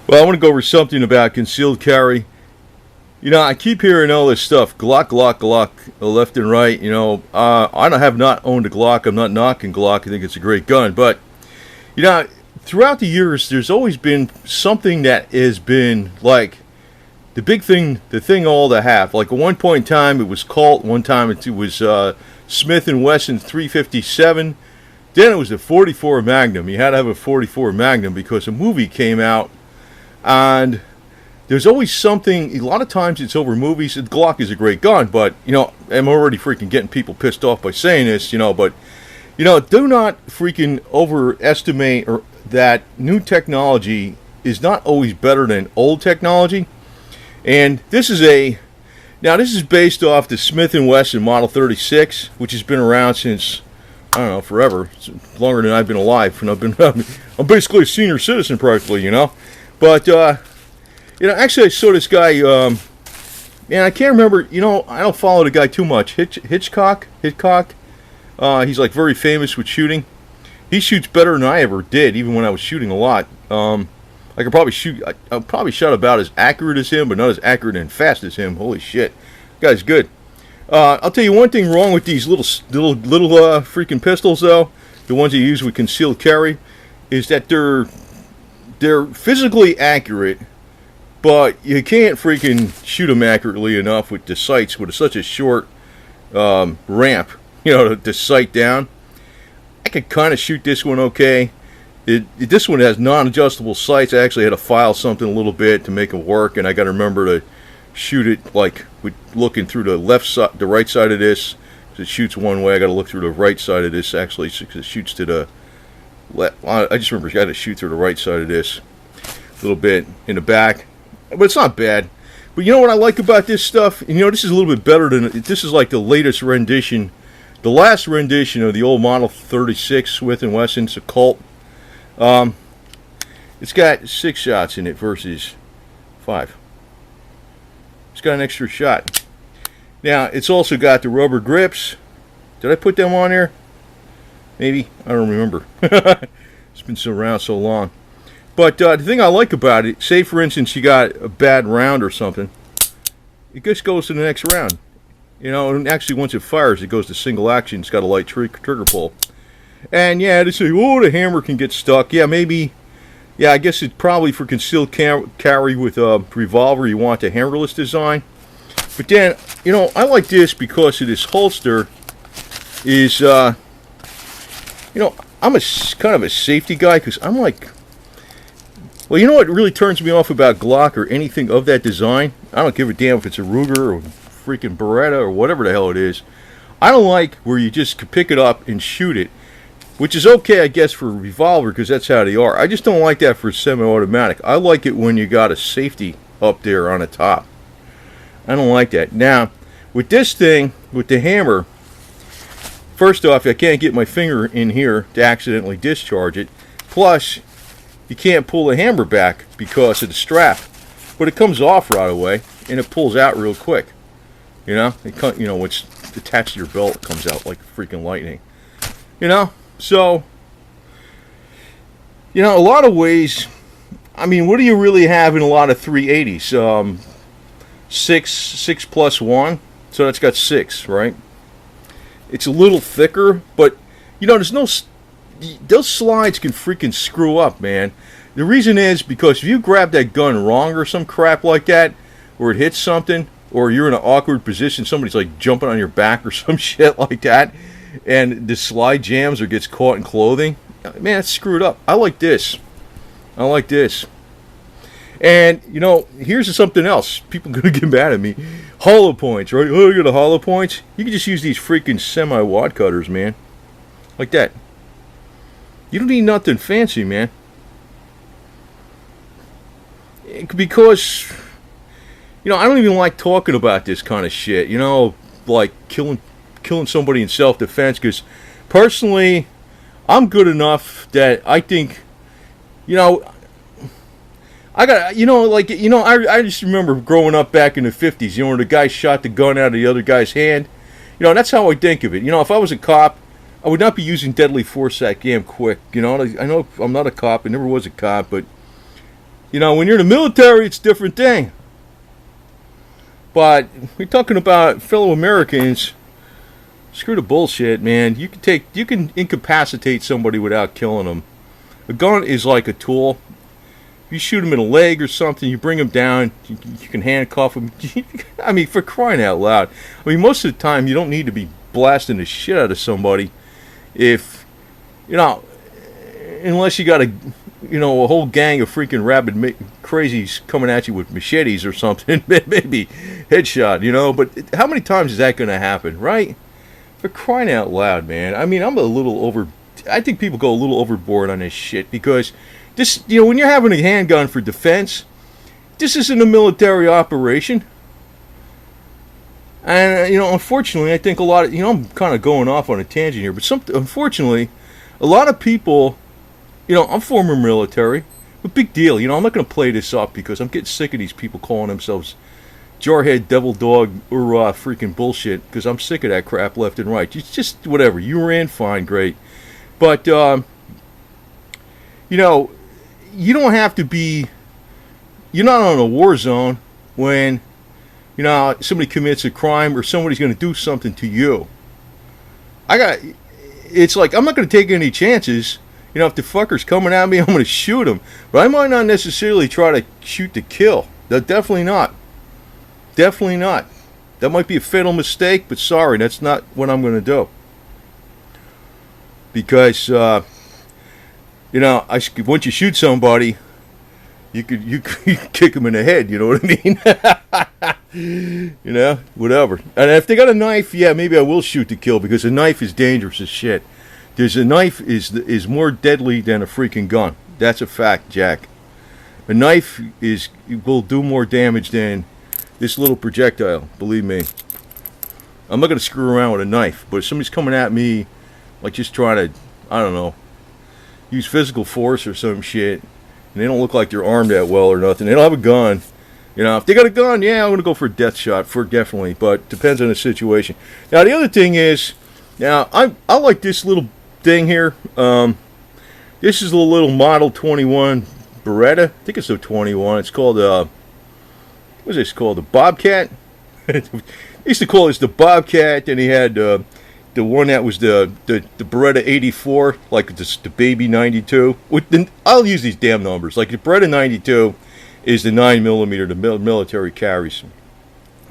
Well, I want to go over something about concealed carry. I keep hearing all this stuff, Glock, Glock, Glock, left and right. I don't have not owned a Glock. I'm not knocking Glock. I think it's a great gun, but you know, throughout the years, there's always been something that has been like the big thing, the thing all to have. Like at one point in time, it was Colt. One time it was Smith and Wesson 357. Then it was a 44 Magnum. You had to have a 44 Magnum because a movie came out, and there's always something. A lot of times it's over movies. The Glock is a great gun, but I'm already freaking getting people pissed off by saying this. But do not freaking overestimate or that new technology is not always better than old technology. And this is based off the Smith & Wesson Model 36, which has been around since, I don't know, forever. It's longer than I've been alive. And I'm basically a senior citizen practically, But, actually I saw this guy, and I can't remember, I don't follow the guy too much. Hitchcock? He's like very famous with shooting. He shoots better than I ever did, even when I was shooting a lot. I could probably shoot. I probably shot about as accurate as him, but not as accurate and fast as him. Holy shit, guy's good. I'll tell you one thing wrong with these little freaking pistols, though. The ones you use with concealed carry, is that they're physically accurate, but you can't freaking shoot them accurately enough with the sights with such a short ramp. To sight down. I could kind of shoot this one okay. This one has non-adjustable sights. I actually had to file something a little bit to make it work, and I got to remember to shoot it like with looking through the left side, the right side of this. It shoots one way. I got to look through the right side of this actually, because it shoots to the left. I just remember I got to shoot through the right side of this a little bit in the back, but it's not bad. But you know what I like about this stuff? This is a little bit better than this is like the latest rendition. The last rendition of the old Model 36 Smith & Wesson, it's a Colt. It's got 6 shots in it versus 5. It's got an extra shot. Now, it's also got the rubber grips. Did I put them on there? Maybe. I don't remember. It's been so around so long. But the thing I like about it, say for instance you got a bad round or something, it just goes to the next round. And actually once it fires, it goes to single action. It's got a light trigger pull. And yeah, they say, oh, the hammer can get stuck. Yeah, maybe. Yeah, I guess it's probably for concealed carry with a revolver. You want the hammerless design. But then, I like this because of this holster. Is I'm a kind of a safety guy because I'm like, well, you know what really turns me off about Glock or anything of that design? I don't give a damn if it's a Ruger or freaking Beretta or whatever the hell it is. I don't like where you just pick it up and shoot it, which is okay, I guess, for a revolver because that's how they are. I just don't like that for a semi-automatic. I like it when you got a safety up there on the top. I don't like that. Now, with this thing, with the hammer, first off, I can't get my finger in here to accidentally discharge it. Plus, you can't pull the hammer back because of the strap. But it comes off right away, and it pulls out real quick. It's attached to your belt, it comes out like freaking lightning. So, a lot of ways, I mean, what do you really have in a lot of 380s? 6 plus 1, so that's got 6, right? It's a little thicker, but, there's no, those slides can freaking screw up, man. The reason is because if you grab that gun wrong or some crap like that, or it hits something, or you're in an awkward position, somebody's like jumping on your back or some shit like that, and the slide jams or gets caught in clothing, man, it's screwed up. I like this. And, here's something else. People are going to get mad at me. Hollow points, right? Oh, you got a hollow points? You can just use these freaking semi-wad cutters, man. Like that. You don't need nothing fancy, man. Because, I don't even like talking about this kind of shit. Like killing somebody in self-defense. Because, personally, I'm good enough that I think, I just remember growing up back in the 50s, when the guy shot the gun out of the other guy's hand. That's how I think of it. If I was a cop, I would not be using deadly force that damn quick. I know I'm not a cop, I never was a cop, but You know, when you're in the military, it's a different thing. But we're talking about fellow Americans. Screw the bullshit, man. You can incapacitate somebody without killing them. A gun is like a tool. If you shoot them in a leg or something, you bring them down. You can handcuff them. I mean, for crying out loud. I mean, most of the time, you don't need to be blasting the shit out of somebody. If unless you got a whole gang of freaking rabid crazies coming at you with machetes or something, maybe headshot. But how many times is that going to happen, right? For crying out loud, man. I mean, I think people go a little overboard on this shit because this, when you're having a handgun for defense, this isn't a military operation. And, unfortunately, I think a lot of, I'm kind of going off on a tangent here, but unfortunately, a lot of people, I'm former military, but big deal. I'm not going to play this up because I'm getting sick of these people calling themselves jarhead, devil dog, or freaking bullshit, because I'm sick of that crap left and right. It's just whatever. You were in, fine, great. But, you don't have to be, you're not on a war zone when, somebody commits a crime or somebody's going to do something to you. It's like, I'm not going to take any chances. If the fucker's coming at me, I'm going to shoot him. But I might not necessarily try to shoot to kill. Definitely not. Definitely not. That might be a fatal mistake, but sorry, that's not what I'm going to do. Because, once you shoot somebody, you could kick them in the head, you know what I mean? Whatever. And if they got a knife, yeah, maybe I will shoot to kill, because a knife is dangerous as shit. A knife is more deadly than a freaking gun. That's a fact, Jack. A knife will do more damage than this little projectile, believe me. I'm not going to screw around with a knife, but if somebody's coming at me, like just trying to, I don't know, use physical force or some shit, and they don't look like they're armed that well or nothing, they don't have a gun, if they got a gun, yeah, I'm going to go for a death shot, definitely, but depends on the situation. Now, the other thing is, I like this little thing here. This is a little Model 21 Beretta. I think it's a 21. It's called, what's this called? The Bobcat? They used to call this the Bobcat, and he had the one that was the Beretta 84, like the Baby 92. I'll use these damn numbers. Like the Beretta 92 is the 9mm the military carries.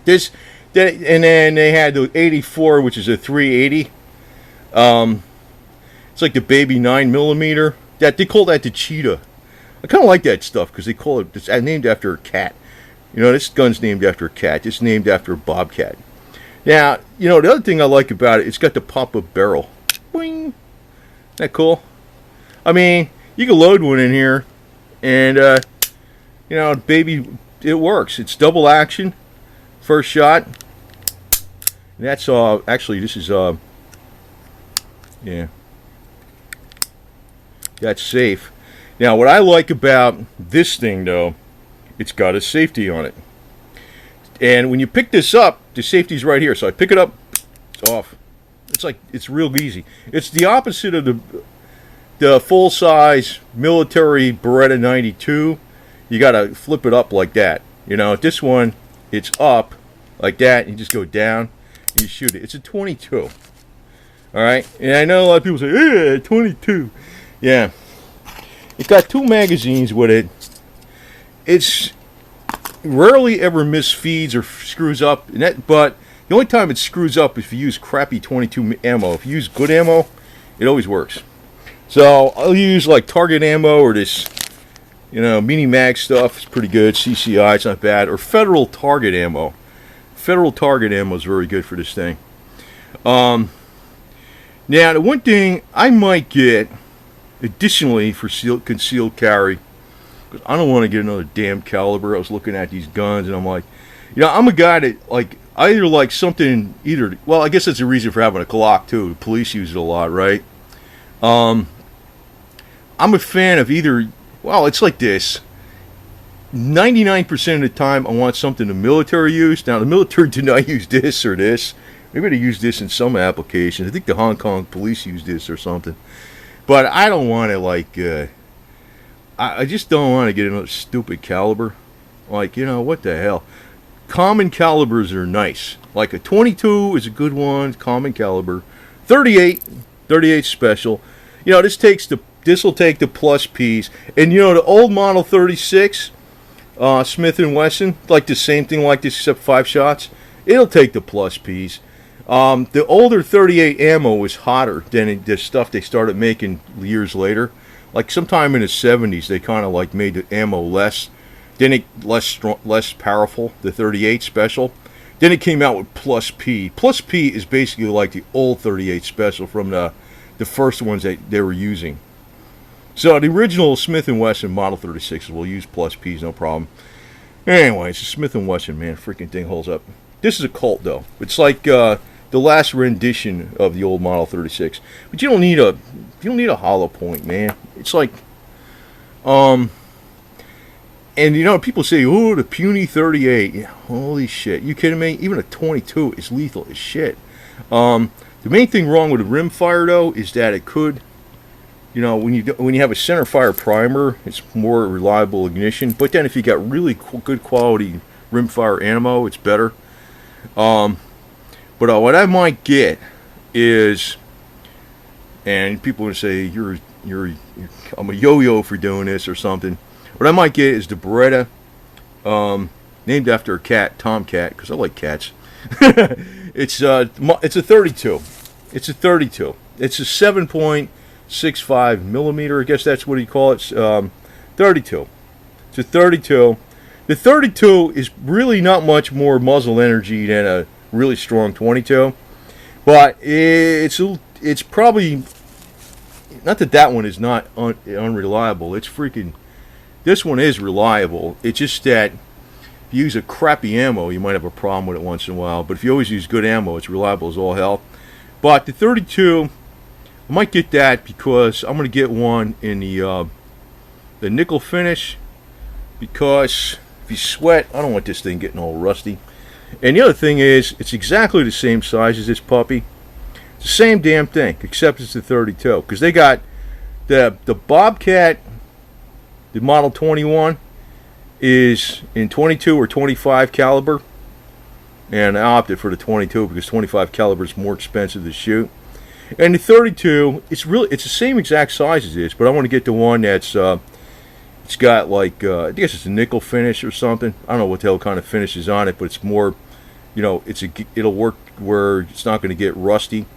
And then they had the 84, which is a 380. It's like the Baby 9mm. They call that the Cheetah. I kind of like that stuff because they call it's named after a cat. This gun's named after a cat. It's named after a Bobcat. Now, the other thing I like about it, it's got the pop-up barrel. Boing! Isn't that cool? I mean, you can load one in here, and, baby, it works. It's double action, first shot. And that's, actually, this is, yeah. That's safe. Now, what I like about this thing, though, it's got a safety on it. And when you pick this up, the safety's right here. So I pick it up, it's off. It's real easy. It's the opposite of the full-size military Beretta 92. You got to flip it up like that. This one, it's up like that. You just go down, and you shoot it. It's a 22. All right? And I know a lot of people say, yeah, 22. Yeah. It's got 2 magazines with it. It's rarely ever misfeeds or screws up, but the only time it screws up is if you use crappy 22 ammo. If you use good ammo, it always works. So I'll use like Target ammo or this, Mini Mag stuff. It's pretty good. CCI, it's not bad. Or Federal Target ammo. Federal Target ammo is very good for this thing. Now, the one thing I might get additionally for concealed carry, because I don't want to get another damn caliber. I was looking at these guns and I'm like, I'm a guy that like either like something well, I guess that's a reason for having a Glock too. The police use it a lot, right? I'm a fan of either, well, it's like this. 99% of the time I want something the military use. Now the military did not use this or this. Maybe they use this in some applications. I think the Hong Kong police use this or something. But I don't want to like I just don't want to get another stupid caliber. Like, what the hell? Common calibers are nice. Like a 22 is a good one, common caliber. 38 special. This will take the plus P's. And the old model 36, Smith and Wesson, like the same thing like this except 5 shots. It'll take the plus P's. The older 38 ammo was hotter than the stuff they started making years later. Like sometime in the 70s, they kind of like made the ammo less less powerful, the 38 special. Then it came out with Plus P. Plus P is basically like the old 38 special from the first ones that they were using. So the original Smith & Wesson Model 36s will use Plus P's, no problem. Anyway, it's a Smith & Wesson, man. Freaking thing holds up. This is a Colt, though. It's like the last rendition of the old Model 36. But you don't need a hollow point, man. It's like, and people say, oh, the puny 38. Yeah, holy shit. You kidding me? Even a 22 is lethal as shit. The main thing wrong with a rimfire, though, is that it could, when you have a center fire primer, it's more reliable ignition. But then if you got really good quality rimfire ammo, it's better. But what I might get is, and people would say I'm a yo-yo for doing this or something. What I might get is the Beretta, named after a cat, Tomcat, because I like cats. It's a 32. It's a 32. It's a 7.65 millimeter. I guess that's what you call it. 32. It's a 32. The 32 is really not much more muzzle energy than a really strong 22, but it's probably not that one is not unreliable. It's freaking. This one is reliable. It's just that if you use a crappy ammo, you might have a problem with it once in a while. But if you always use good ammo, it's reliable as all hell. But the 32, I might get that because I'm going to get one in the nickel finish, because if you sweat, I don't want this thing getting all rusty. And the other thing is, it's exactly the same size as this puppy. It's the same damn thing, except it's the 32. Because they got the Bobcat, the Model 21, is in 22 or 25 caliber. And I opted for the 22 because 25 caliber is more expensive to shoot. And the 32, it's the same exact size as this, but I want to get the one that's it's got like I guess it's a nickel finish or something. I don't know what the hell kind of finish is on it, but it's more, it'll work where it's not going to get rusty.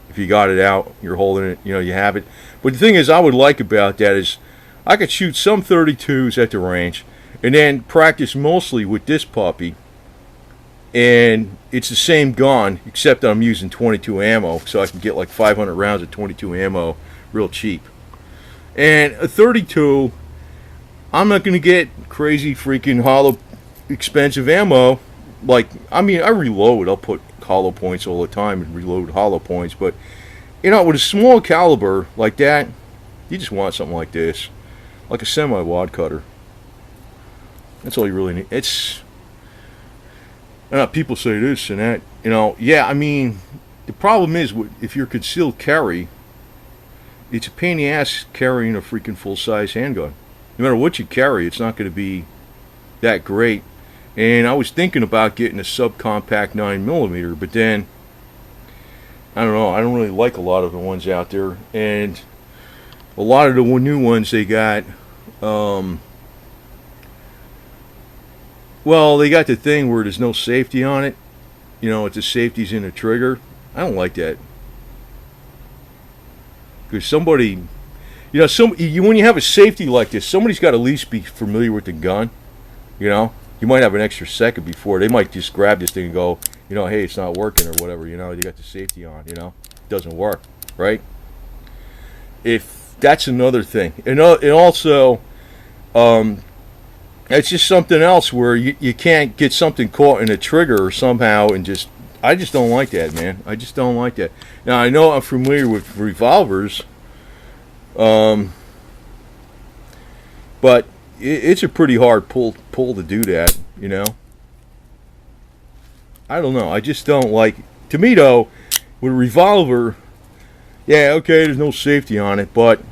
If you got it out, you're holding it, you have it. But the thing is, I would like about that is I could shoot some 32s at the range and then practice mostly with this puppy. And it's the same gun, except that I'm using 22 ammo, so I can get like 500 rounds of 22 ammo real cheap. And a 32, I'm not going to get crazy freaking hollow expensive ammo. Like, I reload. I'll put hollow points all the time and reload hollow points. But, with a small caliber like that, you just want something like this. Like a semi-wad cutter. That's all you really need. People say this and that. The problem is, if you're concealed carry, it's a pain in the ass carrying a freaking full-size handgun. No matter what you carry, it's not going to be that great. And I was thinking about getting a subcompact 9mm, but then, I don't know, I don't really like a lot of the ones out there. And a lot of the new ones they got, well, they got the thing where there's no safety on it. It's the safety's in the trigger. I don't like that. Because somebody, when you have a safety like this, somebody's got to at least be familiar with the gun. You might have an extra second before. They might just grab this thing and go, hey, it's not working or whatever. You got the safety on, it doesn't work, right? If that's another thing. And also, it's just something else where you can't get something caught in a trigger or somehow and I just don't like that, man. I just don't like that. Now, I know I'm familiar with revolvers, but it's a pretty hard pull to do that, I don't know. I just don't like. To me, though, with a revolver, yeah, okay, there's no safety on it, but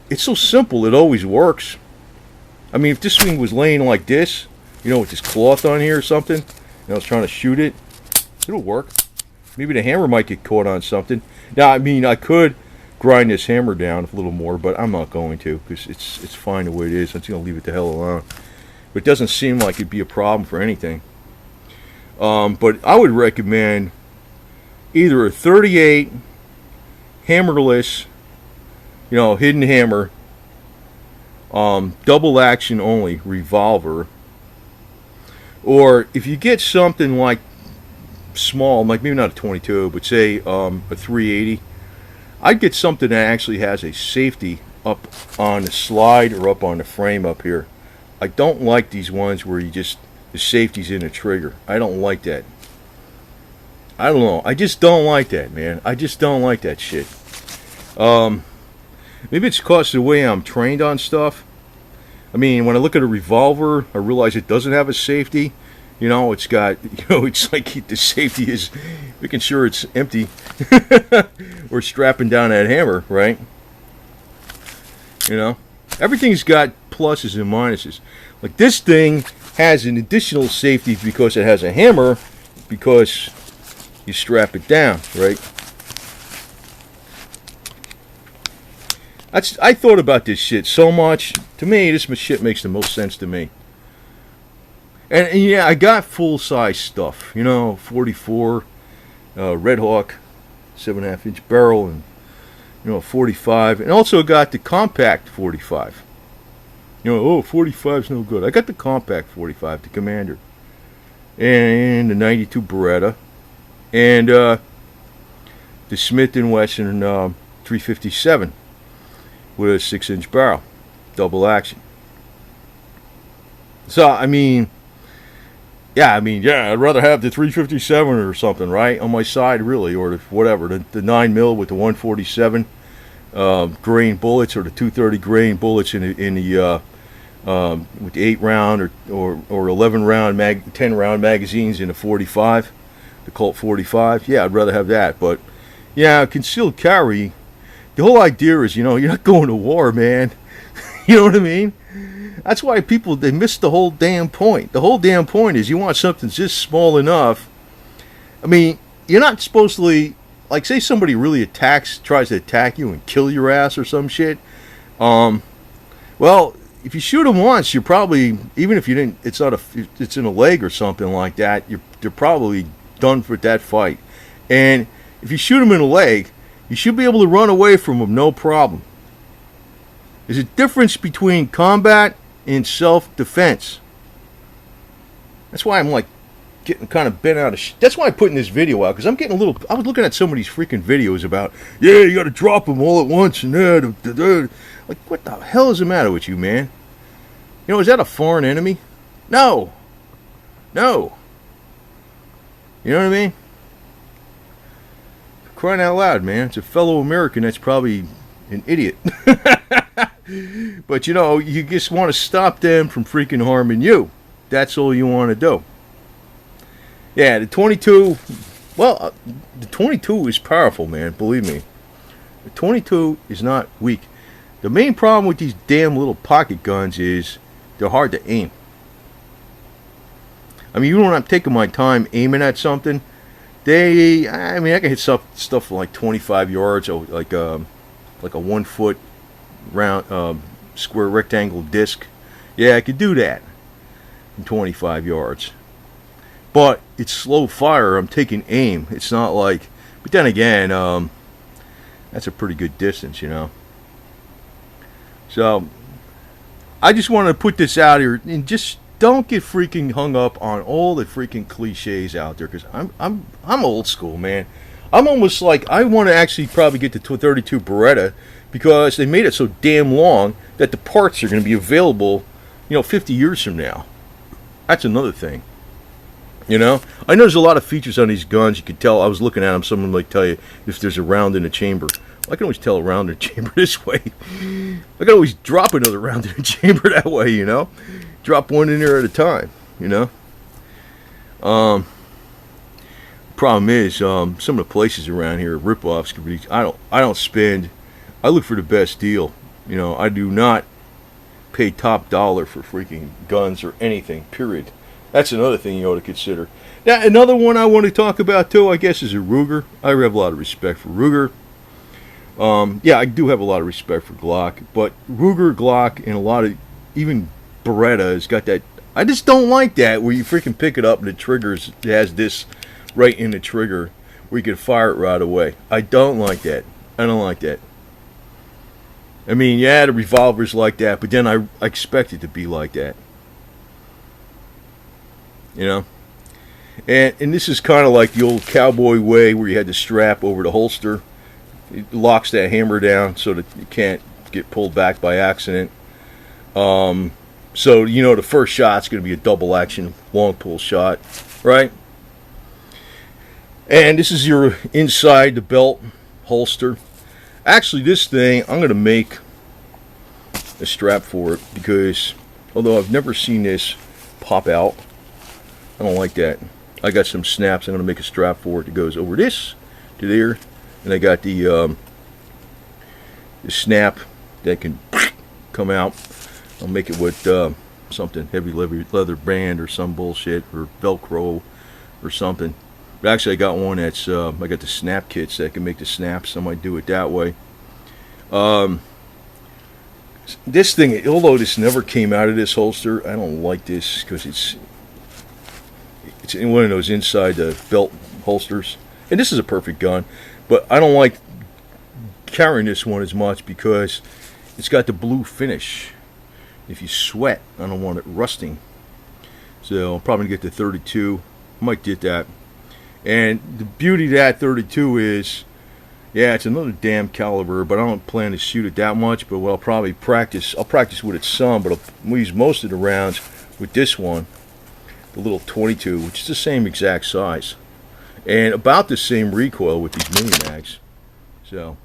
it's so simple. It always works. I mean, if this thing was laying like this, you know, with this cloth on here or something, and I was trying to shoot it, it'll work. Maybe the hammer might get caught on something. Now, I mean, I could grind this hammer down a little more, but I'm not going to, because it's fine the way it is. I'm just going to leave it the hell alone. But it doesn't seem like it'd be a problem for anything. But I would recommend either a 38 hammerless, you know, hidden hammer, double action only revolver, or if you get something like small, like maybe not a 22, but say a 380, I'd get something that actually has a safety up on the slide or up on the frame up here. I don't like these ones where you just, the safety's in the trigger. I don't like that. I don't know. I just don't like that, man. I just don't like that shit. Maybe it's because of the way I'm trained on stuff. I mean, when I look at a revolver, I realize it doesn't have a safety. You know, it's got, you know, it's like the safety is making sure it's empty or strapping down that hammer, right? You know, everything's got pluses and minuses. Like this thing has an additional safety because it has a hammer, because you strap it down, right? I thought about this shit so much. To me, this shit makes the most sense to me. And yeah, I got full-size stuff. You know, 44 Red Hawk, 7.5 inch barrel, and you know, 45, and also got the compact 45. You know, oh, 45's no good. I got the compact 45, the Commander, and the 92 Beretta, and the Smith & Wesson 357 with a 6-inch barrel, double action. So I mean, yeah, I'd rather have the 357 or something, right, on my side, really, or whatever, the 9mm with the 147 grain bullets, or the 230 grain bullets in the with the 8-round or 11-round 10-round magazines in the 45, the Colt 45. Yeah, I'd rather have that. But yeah, concealed carry, the whole idea is, you know, you're not going to war, man. You know what I mean? That's why people, they miss the whole damn point. The whole damn point is you want something just small enough. I mean, you're not supposed to, like, say somebody really tries to attack you and kill your ass or some shit. Well, if you shoot them once, you're probably, even if you didn't, it's in a leg or something like that, you're probably done for that fight. And if you shoot them in a leg, you should be able to run away from them, no problem. There's a difference between combat and self-defense. That's why I'm like getting kind of bent out of that's why I'm putting this video out, because I'm getting a little, I was looking at some of these freaking videos about, yeah, you gotta drop them all at once and like, what the hell is the matter with you, man? You know, is that a foreign enemy? No. No. You know what I mean? Crying out loud, man. It's a fellow American that's probably an idiot. But, you know, you just want to stop them from freaking harming you. That's all you want to do. Yeah, the 22, well, the 22 is powerful, man. Believe me. The 22 is not weak. The main problem with these damn little pocket guns is they're hard to aim. I mean, even when I'm taking my time aiming at something, I can hit stuff like 25 yards, or like a 1 foot round square rectangle disc. Yeah, I could do that in 25 yards. But it's slow fire. I'm taking aim. It's not like, but then again, that's a pretty good distance, you know. So I just wanted to put this out here, and just don't get freaking hung up on all the freaking cliches out there, because I'm old school, man. I'm almost like, I want to actually probably get the 32 Beretta, because they made it so damn long that the parts are going to be available, you know, 50 years from now. That's another thing. You know, I know there's a lot of features on these guns. You could tell, I was looking at them, someone might tell you if there's a round in the chamber. I can always tell a round in the chamber this way. I can always drop another round in the chamber that way, you know. Drop one in there at a time, you know. Problem is, some of the places around here, rip-offs, I look for the best deal. You know, I do not pay top dollar for freaking guns or anything, period. That's another thing you ought to consider. Now, another one I want to talk about, too, I guess, is a Ruger. I have a lot of respect for Ruger. Yeah, I do have a lot of respect for Glock, but Ruger, Glock, and a lot of, even Beretta has got that. I just don't like that, where you freaking pick it up and the triggers, it has this right in the trigger, where you can fire it right away. I don't like that. I don't like that. I mean, yeah, the revolver's like that, but then I expect it to be like that. You know? And this is kind of like the old cowboy way where you had the strap over the holster. It locks that hammer down so that you can't get pulled back by accident. So, you know, the first shot's going to be a double action long pull shot, right? And this is your inside the belt holster. Actually, this thing, I'm going to make a strap for it because, although I've never seen this pop out, I don't like that. I got some snaps. I'm going to make a strap for it that goes over this to there. And I got the snap that can come out. I'll make it with something heavy leather band or some bullshit or Velcro or something. But actually, I got one that's I got the snap kits that can make the snaps. I might do it that way. This thing, although this never came out of this holster, I don't like this because it's in one of those inside the belt holsters. And this is a perfect gun, but I don't like carrying this one as much because it's got the blue finish. If you sweat, I don't want it rusting. So I'm probably going to get the 32. I might get that. And the beauty of that 32 is, yeah, it's another damn caliber, but I don't plan to shoot it that much. But what I'll probably practice, I'll practice with it some, but I'll use most of the rounds with this one, the little 22, which is the same exact size. And about the same recoil with these mini mags. So,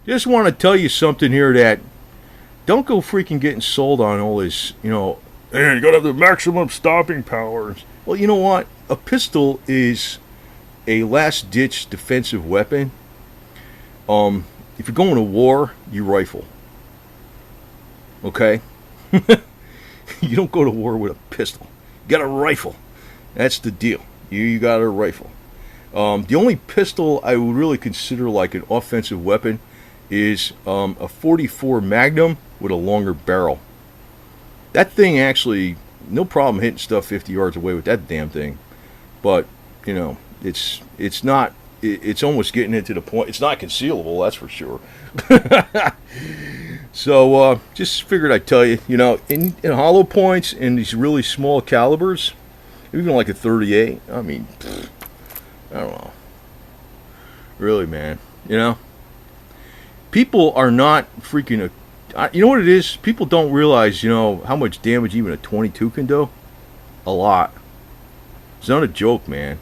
just want to tell you something here that don't go freaking getting sold on all this, you know, hey, you gotta have the maximum stopping power. Well, you know what? A pistol is a last-ditch defensive weapon. If you're going to war, you rifle. Okay? You don't go to war with a pistol. You got a rifle. That's the deal. You got a rifle. The only pistol I would really consider like an offensive weapon is a 44 Magnum with a longer barrel. That thing actually, no problem hitting stuff 50 yards away with that damn thing. But, you know, it's not, it's almost getting into the point. It's not concealable, that's for sure. So, just figured I'd tell you, you know, in hollow points in these really small calibers, even like a 38, I mean, I don't know. Really, man, you know? People are not freaking, you know what it is? People don't realize, you know, how much damage even a 22 can do. A lot. It's not a joke, man.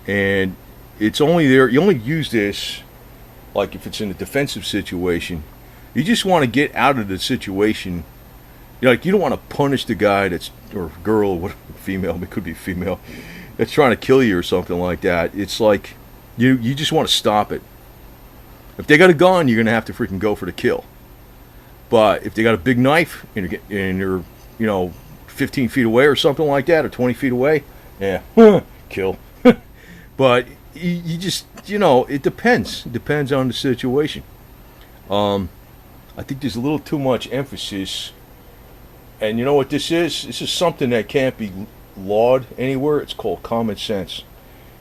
And it's only there, you only use this, like if it's in a defensive situation. You just want to get out of the situation. You know, like you don't want to punish the guy that's, or girl, what, female, it could be female, that's trying to kill you or something like that. It's like, you just want to stop it. If they got a gun, you're going to have to freaking go for the kill. But if they got a big knife and you're, you know, 15 feet away or something like that, or 20 feet away, yeah, kill. But you just, you know, it depends. It depends on the situation. I think there's a little too much emphasis. And you know what this is? This is something that can't be laud anywhere. It's called common sense.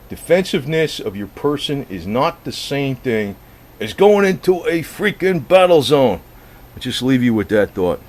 Defensiveness of your person is not the same thing as going into a freaking battle zone. I'll just leave you with that thought.